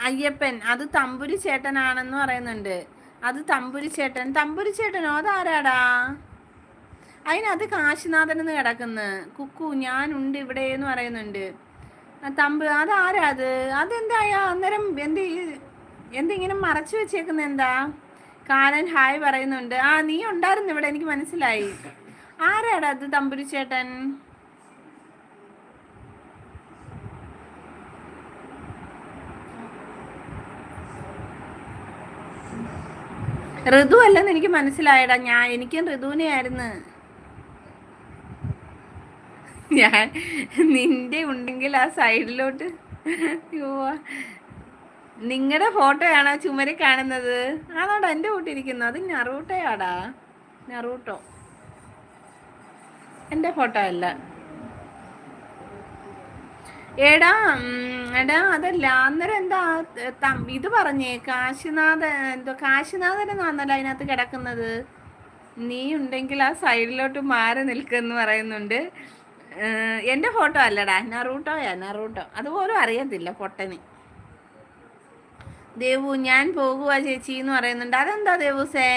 അയ്യപ്പൻ അത് തമ്പുരി ചേട്ടനാണെന്ന് പറയുന്നുണ്ട്. അത് തമ്പുരി ചേട്ടൻ. തമ്പുരി ചേട്ടനോ? അതാരാടാ? അതിനകത്ത് കാശിനാഥൻ എന്ന് കിടക്കുന്നു. കുക്കു ഞാനുണ്ട് ഇവിടെ എന്ന് പറയുന്നുണ്ട്. അതാരാ അത്? അതെന്തായാ അന്നേരം എന്തിങ്ങനെ മറച്ചു വെച്ചേക്കുന്ന എന്താ? കാലൻ ഹായ് പറയുന്നുണ്ട്. ആ നീ ഉണ്ടായിരുന്നു ഇവിടെ, എനിക്ക് മനസ്സിലായി. ആരാടാ അത് തമ്പുരി ചേട്ടൻ? ഋതു അല്ലെന്ന് എനിക്ക് മനസ്സിലായടാ. എനിക്കും ഋതുവിനെ ആയിരുന്നു. ഞാൻ നിന്റെ ഉണ്ടെങ്കിൽ ആ സൈഡിലോട്ട്. നിങ്ങളുടെ ഫോട്ടോയാണോ ചുമരി കാണുന്നത്? ആണോടാ എൻ്റെ കൂട്ടിരിക്കുന്നത്? അത് നറൂട്ടോയാടാ, നറൂട്ടോ. എൻ്റെ ഫോട്ടോ അല്ല. എടാ അതല്ല. അന്നേരം എന്താ ഇത് പറഞ്ഞേ? കാശിനാഥനെന്നാന്നല്ലോ അതിനകത്ത് കിടക്കുന്നത്. നീ ഉണ്ടെങ്കിൽ ആ സൈഡിലോട്ട് മാറി നിൽക്കുമെന്ന് പറയുന്നുണ്ട്. എൻ്റെ ഫോട്ടോ അല്ലടാ, നറൂട്ടോയാ, നറൂട്ടോ. അതുപോലും അറിയത്തില്ല പൊട്ടന്. ദേവു ഞാൻ പോകുക ചേച്ചി എന്ന് പറയുന്നുണ്ട്. അതെന്താ ദേവൂസേ?